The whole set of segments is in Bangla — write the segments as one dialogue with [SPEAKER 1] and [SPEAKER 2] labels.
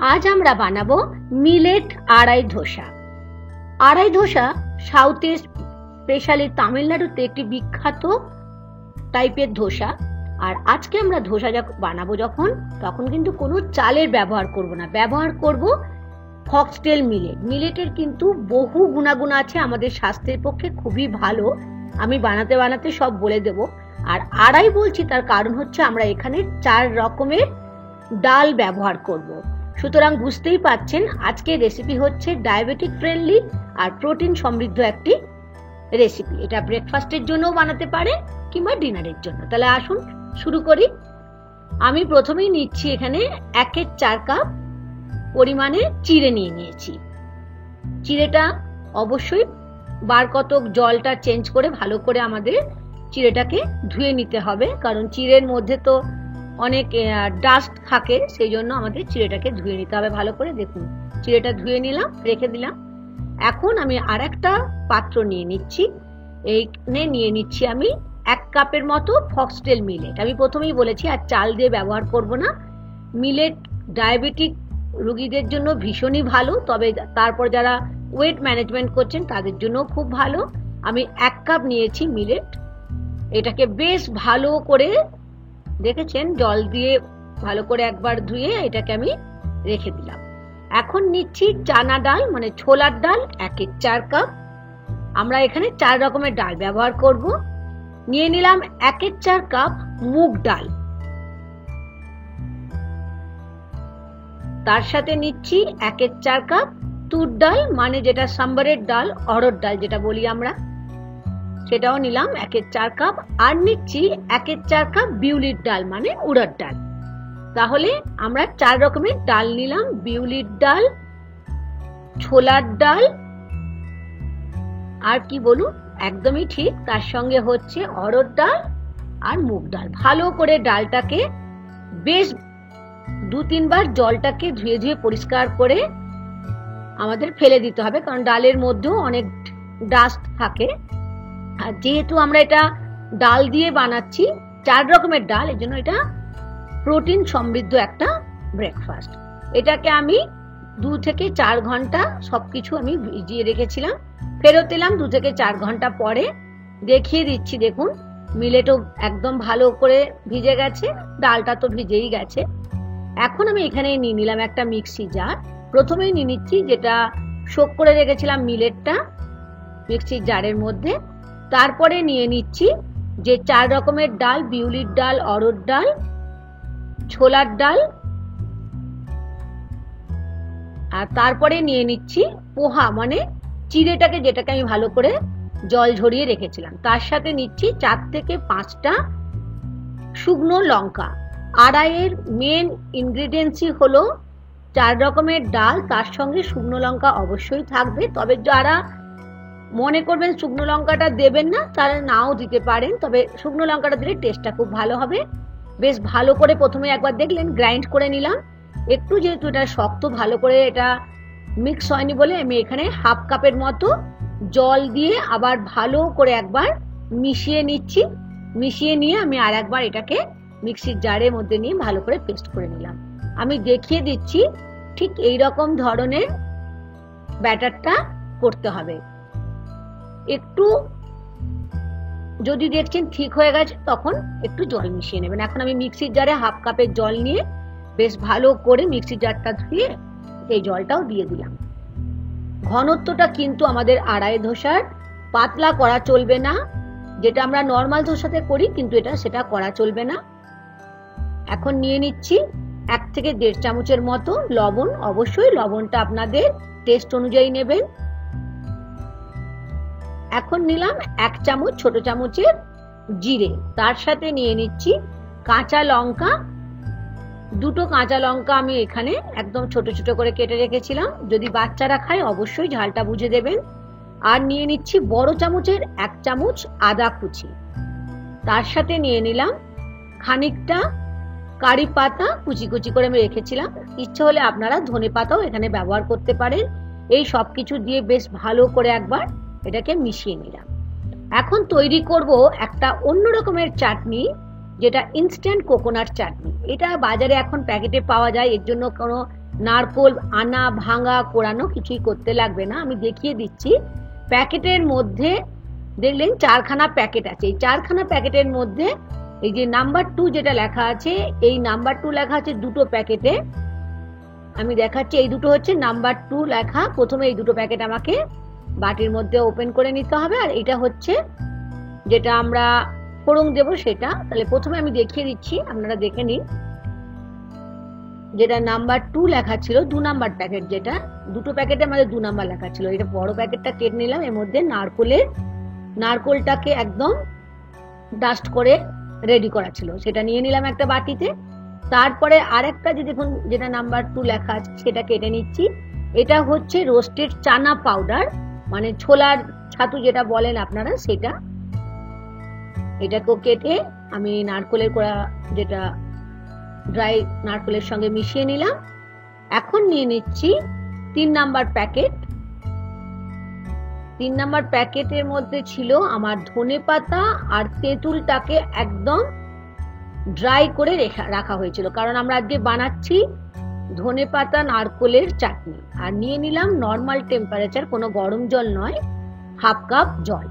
[SPEAKER 1] আজ আমরা বানাবো মিলেট আড়াই ধোসা। আড়াই ধোসা সাউথে স্পেশালি তামিলনাড়ুতে একটি বিখ্যাত টাইপের ধোসা। আর আজকে আমরা ধোসা বানাবো তখন কিন্তু কোনো চালের ব্যবহার করব না, ব্যবহার করব ফক্সটেল মিলেট। মিলেটের কিন্তু বহু গুণাগুণ আছে, আমাদের স্বাস্থ্যের পক্ষে খুবই ভালো। আমি বানাতে বানাতে সব বলে দেব। আর আড়াই বলছি তার কারণ হচ্ছে আমরা এখানে 4 রকমের ডাল ব্যবহার করব। সুতরাং বুঝতেই পাচ্ছেন আজকের রেসিপি হচ্ছে ডায়াবেটিক ফ্রেন্ডলি আর প্রোটিন সমৃদ্ধ একটি রেসিপি। এটা ব্রেকফাস্টের জন্যও বানাতে পারে কিংবা ডিনারের জন্য। তাহলে আসুন শুরু করি। আমি প্রথমেই নিচ্ছি এখানে 1/4 কাপ পরিমাণে চিড়ে নিয়ে নিয়েছি। চিড়েটা অবশ্যই বার কতক জলটা চেঞ্জ করে ভালো করে আমাদের চিড়েটাকে ধুয়ে নিতে হবে, কারণ চিড়ের মধ্যে তো অনেক ডাস্ট থাকে, সেই জন্য আমাদের চিড়েটাকে ধুয়ে নিতে হবে ভালো করে। দেখুন চিড়েটা ধুয়ে নিলাম, রেখে দিলাম। এখন আমি আর একটা পাত্র নিয়ে নিচ্ছি। এইখানে নিয়ে নিচ্ছি আমি 1 কাপের মতো ফক্সটেল মিলেট। আমি প্রথমেই বলেছি আর চাল দিয়ে ব্যবহার করব না। মিলেট ডায়াবেটিক রোগীদের জন্য ভীষণই ভালো, তবে তারপর যারা ওয়েট ম্যানেজমেন্ট করছেন তাদের জন্য খুব ভালো। আমি 1 কাপ নিয়েছি মিলেট। এটাকে বেশ ভালো করে দেখেছেন জল দিয়ে ভালো করে একবার ধুয়ে এটাকে আমি রেখে দিলাম। এখন নিচ্ছি চানা ডাল মানে ছোলার ডাল 1/4 কাপ। আমরা এখানে 4 রকমের ডাল ব্যবহার করব। নিয়ে নিলাম 1/4 কাপ মুগ ডাল। তার সাথে নিচ্ছি 1/4 কাপ তুর ডাল মানে যেটা সাম্বারের ডাল, অড়হর ডাল যেটা বলি আমরা, সেটাও নিলাম 1/4 কাপ। আর নিচ্ছি 1/4 কাপ বিউলির ডাল মানে উড়দ ডাল। তাহলে আমরা 4 রকমের ডাল নিলাম, বিউলির ডাল, ছোলার ডাল, আর কি বলুন একদমই ঠিক, তার সঙ্গে হচ্ছে অড়হর ডাল আর মুগ ডাল। ভালো করে ডালটাকে বেশ 2-3 বার জলটাকে ধুয়ে ধুয়ে পরিষ্কার করে আমাদের ফেলে দিতে হবে, কারণ ডালের মধ্যেও অনেক ডাস্ট থাকে। আর যেহেতু আমরা এটা ডাল দিয়ে বানাচ্ছি 4 রকমের ডাল, এর জন্য এটা প্রোটিন সমৃদ্ধ একটা ব্রেকফাস্ট। এটাকে আমি 2 থেকে 4 ঘন্টা সবকিছু আমি ভিজিয়ে রেখেছিলাম। ফেরত এলাম 2 থেকে 4 ঘন্টা পরে, দেখিয়ে দিচ্ছি। দেখুন মিলেটও একদম ভালো করে ভিজে গেছে, ডালটা তো ভিজেই গেছে। এখন আমি এখানে নিয়ে নিলাম একটা মিক্সি জার। প্রথমেই নিয়ে নিচ্ছি যেটা সোক করে রেখেছিলাম মিলেটটা মিক্সির জারের মধ্যে। তারপরে নিয়ে নিচ্ছি যে 4 রকমের ডাল, বিউলির ডাল, অড়হর ডাল, ছোলার ডাল, আর তারপরে নিয়ে নিচ্ছি পোহা মানে চিড়েটাকে, যেটাকে আমি ভালো করে জল ঝরিয়ে রেখেছিলাম। তার সাথে নিচ্ছি 4 থেকে 5টা শুকনো লঙ্কা। আড়াইয়ের মেন ইনগ্রেডিয়েন্টসই হলো 4 রকমের ডাল, তার সঙ্গে শুকনো লঙ্কা অবশ্যই থাকবে। তবে যারা মনে করবেন শুকনো লঙ্কাটা দেবেন না তারা নাও দিতে পারেন, তবে শুকনো লঙ্কাটা দিলে টেস্টটা খুব ভালো হবে। বেশ ভালো করে প্রথমে একবার দেখলেন গ্রাইন্ড করে নিলাম। একটু যেহেতু এটা শক্ত, ভালো করে এটা মিক্স হয়নি বলে আমি এখানে 1/2 কাপের মতো জল দিয়ে আবার ভালো করে একবার মিশিয়ে নিচ্ছি। মিশিয়ে নিয়ে আমি আর একবার এটাকে মিক্সির জারের মধ্যে নিয়ে ভালো করে পেস্ট করে নিলাম। আমি দেখিয়ে দিচ্ছি ঠিক এই রকম ধরনের ব্যাটারটা করতে হবে। একটু যদি দেখছেন ঠিক হয়ে গেছে তখন একটু জল মিশিয়ে নেবেন। এখন আমি মিক্সির জারে 1/2 কাপের জল নিয়ে বেশ ভালো করে মিক্সির জারটা ধুয়ে এই জলটাও দিয়ে দিলাম। ঘনত্বটা কিন্তু আমাদের আড়াই ধোসার পাতলা করা চলবে না, যেটা আমরা নর্মাল ধোসাতে করি, কিন্তু সেটা করা চলবে না। এখন নিয়ে নিচ্ছি 1 থেকে 1.5 চামচের মতো লবণ। অবশ্যই লবণটা আপনাদের টেস্ট অনুযায়ী নেবেন। এখন নিলাম 1 চামচ ছোট চামচের জিরে। তার সাথে নিয়ে নিচ্ছি কাঁচা লঙ্কা, 2টো কাঁচা লঙ্কা আমি এখানে একদম ছোট ছোট করে কেটে রেখেছিলাম। যদি বাচ্চারা খায় অবশ্যই ঝালটা বুঝে দেবেন। আর নিয়ে নিচ্ছি বড় চামচের 1 চামচ আদা কুচি। তার সাথে নিয়ে নিলাম খানিকটা কারি পাতা কুচি কুচি করে আমি রেখেছিলাম। ইচ্ছে হলে আপনারা ধনে পাতাও এখানে ব্যবহার করতে পারেন। এই সব কিছু দিয়ে বেশ ভালো করে একবার এটাকে মিশিয়ে নিলাম। এখন তৈরি করব একটা অন্য রকমের চাটনি, যেটা ইনস্ট্যান্ট কোকোনাট চাটনি। এটা বাজারে এখন প্যাকেটে পাওয়া যায়, এর জন্য কোনো নারকোল আনা ভাঙা কোরানো কিছুই করতে লাগবে না, আমি দেখিয়ে দিচ্ছি। প্যাকেটের মধ্যে দেখলেন 4খানা প্যাকেট আছে, এই 4খানা প্যাকেটের মধ্যে এই যে নাম্বার 2 যেটা লেখা আছে, এই নাম্বার 2 লেখা আছে দুটো প্যাকেটে। আমি দেখাচ্ছি, এই দুটো হচ্ছে নাম্বার 2 লেখা। প্রথমে এই দুটো প্যাকেট আমাকে বাটির মধ্যে ওপেন করে নিতে হবে, আর এটা হচ্ছে যেটা আমরা ফোড়ন দেব সেটা। তাহলে প্রথমে আমি দেখিয়ে দিচ্ছি, আপনারা দেখে নিন। যেটা নাম্বার 2 লেখা ছিল, 2 নাম্বার প্যাকেট, যেটা দুটো প্যাকেটে আমাদের 2 নাম্বার লেখা ছিল, এটা বড় প্যাকেটটা কেটে নিলাম। এর মধ্যে নারকোলটাকে একদম ডাস্ট করে রেডি করা ছিল, সেটা নিয়ে নিলাম একটা বাটিতে। তারপরে আরেকটা যে দেখুন যেটা নাম্বার 2 লেখা আছে সেটা কেটে নিচ্ছি। এটা হচ্ছে রোস্টেড চানা পাউডার, মানে ছোলার ছাতু যেটা বলেন আপনারা, সেটা। এটাকেও কেটে আমি নারকোলের কোড়া যেটা ড্রাই নারকোলের সঙ্গে মিশিয়ে নিলাম। এখন নিয়ে নিচ্ছি 3 নাম্বার প্যাকেট। 3 নাম্বার প্যাকেটের মধ্যে ছিল আমার ধনেপাতা আর তেঁতুলটাকে একদম ড্রাই করে রাখা হয়েছিল, কারণ আমরা আজকে বানাচ্ছি ধনেপাতা নারকোলের চাটনি। আর নিয়ে নিলাম নর্মাল টেম্পারেচার, কোনো গরম জল নয়, 1/2 কাপ জল।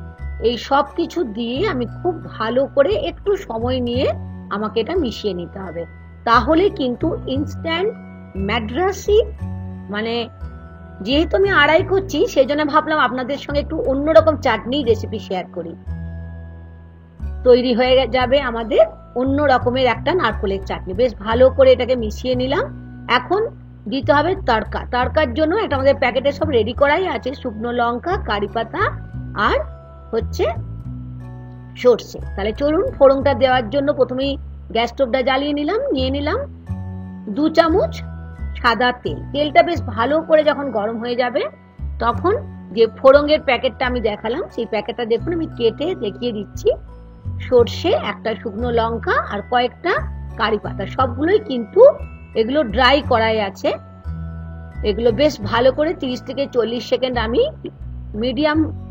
[SPEAKER 1] এই সব কিছু দিয়ে আমি খুব ভালো করে একটু সময় নিয়ে আমাকে এটা মিশিয়ে নিতে হবে, তাহলে কিন্তু ইনস্ট্যান্ট ম্যাড্রাসি, মানে যেহেতু আমি আড়াই করছি সেই জন্য ভাবলাম আপনাদের সঙ্গে একটু অন্যরকম চাটনি রেসিপি শেয়ার করি। তৈরি হয়ে যাবে আমাদের অন্য রকমের একটা নারকোলের চাটনি। বেশ ভালো করে এটাকে মিশিয়ে নিলাম। এখন দিতে হবে তড়কা। তড়কার জন্য এটা আমাদের প্যাকেটে সব রেডি করাই আছে, শুকনো লঙ্কা, কারি পাতা আর হচ্ছে সরষে। তাহলে চলুন ফোড়নটা দেওয়ার জন্য প্রথমেই গ্যাস স্টোভটা জ্বালিয়ে নিলাম। নিয়ে নিলাম 2 চামচ সাদা তেল। তেলটা বেশ ভালো করে যখন গরম হয়ে যাবে তখন যে ফোড়নের প্যাকেটটা আমি দেখালাম সেই প্যাকেটটা দেখুন আমি কেটে দেখিয়ে দিচ্ছি। সরষে, একটা শুকনো লঙ্কা আর কয়েকটা কারি পাতা, সবগুলোই কিন্তু এগুলো ড্রাই করাই আছে। এগুলো বেশ ভালো করে 30 থেকে 40 সেকেন্ড আমি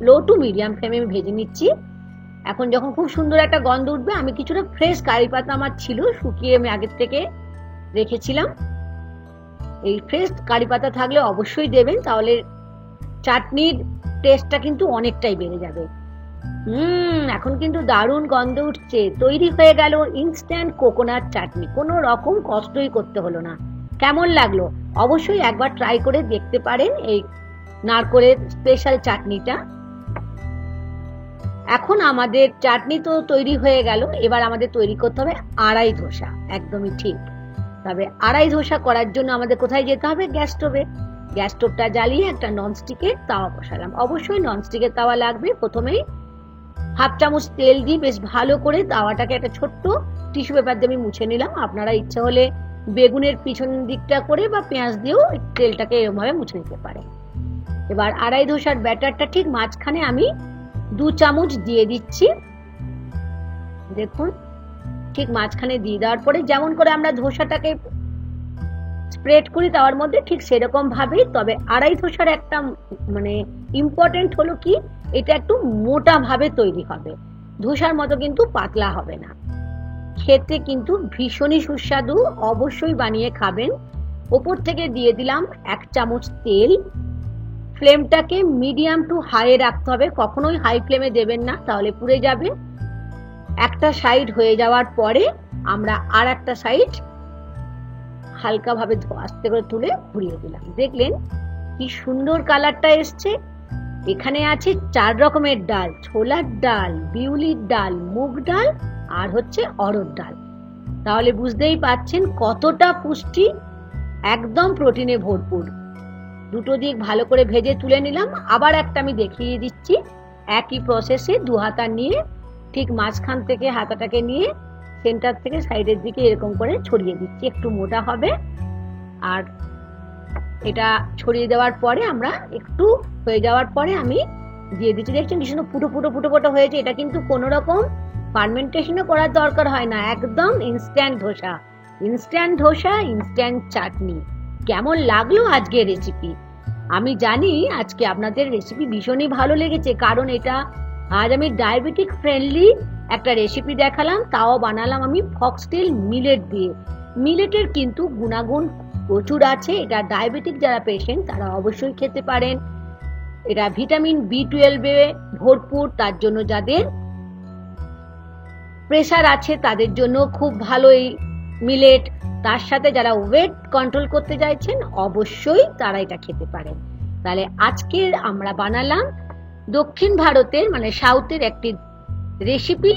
[SPEAKER 1] লো টু মিডিয়াম ফ্লেমে ভেজে নিচ্ছি। এখন যখন খুব সুন্দর একটা গন্ধ উঠবে, আমি কিছুটা ফ্রেশ কারি পাতা আমার ছিল, শুকিয়ে আমি আগের থেকে রেখেছিলাম। এই ফ্রেশ কারি পাতা থাকলে অবশ্যই দেবেন, তাহলে চাটনির টেস্টটা কিন্তু অনেকটাই বেড়ে যাবে। এখন কিন্তু দারুণ গন্ধ উঠছে। তৈরি হয়ে গেল ইনস্ট্যান্ট কোকোনাট চাটনি, কোনো রকম কষ্টই করতে হলো না। কেমন লাগলো অবশ্যই একবার ট্রাই করে দেখতে পারেন এই নারকোলের স্পেশাল চাটনিটা। এখন আমাদের চাটনি তো তৈরি হয়ে গেল, এবার আমাদের তৈরি করতে হবে আড়াই ধোসা। একদমই ঠিক। তবে আড়াই ধোসা করার জন্য আমাদের কোথায় যেতে হবে? গ্যাস স্টোভে। গ্যাস স্টোভটা জ্বালিয়ে একটা ননস্টিকের তাওয়া বসালাম। অবশ্যই ননস্টিকের তাওয়া লাগবে। প্রথমেই 1/2 চামচ তেল দিয়ে বেশ ভালো করে তাওয়াটাকে একটা ছোট্ট টিস্যু পেপার দিয়ে আমি মুছে নিলাম। আপনারা ইচ্ছা হলে বেগুনের পিছন দিকটা করে বা পেঁয়াজ দিয়েও তেলটাকে এরকম ভাবে মুছে নিতে পারেন। এবার আড়াই ধোসার ব্যাটারটা ঠিক মাঝখানে আমি 2 চামচ দিয়ে দিচ্ছি। দেখুন ঠিক মাঝখানে দিয়ে দেওয়ার পরে যেমন করে আমরা ধোসাটাকে স্প্রেড করি তাওয়ার মধ্যে, ঠিক সেরকম ভাবে। তবে আড়াই ধোসার একটা মানে ইম্পর্টেন্ট হলো কি, এটা একটু মোটা ভাবে তৈরি হবে, ধোসার মতো কিন্তু পাতলা হবে না। খেতে কিন্তু ভীষণই সুস্বাদু, অবশ্যই বানিয়ে খাবেন। ওপর থেকে দিয়ে দিলাম 1 চামচ তেল। ফ্লেমটাকে মিডিয়াম টু হাই রাখতে হবে, কখনোই হাই ফ্লেমে দেবেন না, তাহলে পুড়ে যাবে। একটা সাইড হয়ে যাওয়ার পরে আমরা আর একটা সাইড হালকা ভাবে আস্তে করে তুলে ঘুরিয়ে দিলাম। দেখলেন কি সুন্দর কালারটা এসছে। এখানে আছে 4 রকমের ডাল, ছোলার ডাল, বিউলির ডাল, মুগ ডাল আর হচ্ছে অড়হর ডাল। তাহলে বুঝতেই পাচ্ছেন কতটা পুষ্টি, একদম প্রোটিনে ভরপুর। দুটো দিক ভালো করে ভেজে তুলে নিলাম। আবার একটা আমি দেখিয়ে দিচ্ছি, একই প্রসেসে 2 হাতা নিয়ে ঠিক মাঝখান থেকে হাতাটাকে নিয়ে সেন্টার থেকে সাইডের দিকে এরকম করে ছড়িয়ে দিচ্ছি, একটু মোটা হবে। আর এটা ছড়িয়ে দেওয়ার পরে আমরা একটু হয়ে যাওয়ার পরে আমি দিয়ে দিচ্ছি। দেখছেন কি সুন্দর ফুটো ফুটো ফুটো ফুটো হয়েছে। এটা কিন্তু কোনো রকম ফার্মেন্টেশনও করার দরকার হয় না, একদম instant dosa. Instant dosa, instant chutney. কেমন লাগলো আজকের রেসিপি? আমি জানি আজকে আপনাদের রেসিপি ভীষণই ভালো লেগেছে, কারণ এটা আজ আমি ডায়াবেটিক ফ্রেন্ডলি একটা রেসিপি দেখালাম, তাও বানালাম আমি ফক্সটেল মিলেট দিয়ে। মিলেটের কিন্তু গুণাগুণ প্রচুর আছে। এটা ডায়াবেটিক যারা পেশেন্ট তারা অবশ্যই খেতে পারেন। এটা ভিটামিন B12 এ ভরপুর, তার জন্য যাদের প্রেসার আছে তাদের জন্য খুব ভালো এই মিলেট। তার সাথে যারা ওয়েট কন্ট্রোল করতে চাইছেন অবশ্যই তারা এটা খেতে পারেন। তাহলে আজকে আমরা বানালাম দক্ষিণ ভারতের মানে সাউথের একটি রেসিপি,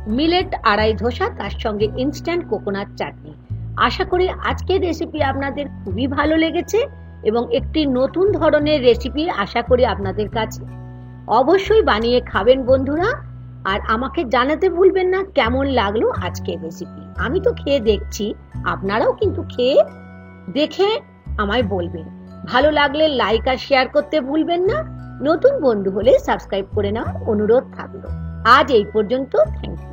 [SPEAKER 1] মিলেট আড়াই ধোসা, তার সঙ্গে ইনস্ট্যান্ট কোকোনাট চাটনি। আশা করি আজকের রেসিপি আপনাদের খুবই ভালো লেগেছে এবং একটি নতুন ধরনের রেসিপি আশা করি আপনাদের কাছে। অবশ্যই বানিয়ে খাবেন বন্ধুরা, আর আমাকে জানাতে ভুলবেন না কেমন লাগলো আজকের রেসিপি। আমি তো খেয়ে দেখছি, আপনারাও কিন্তু খেয়ে দেখে আমায় বলবেন। ভালো লাগলে লাইক আর শেয়ার করতে ভুলবেন না। নতুন বন্ধু হলে সাবস্ক্রাইব করে নেওয়ার অনুরোধ থাকলো। আজ এই পর্যন্ত, থ্যাংক ইউ।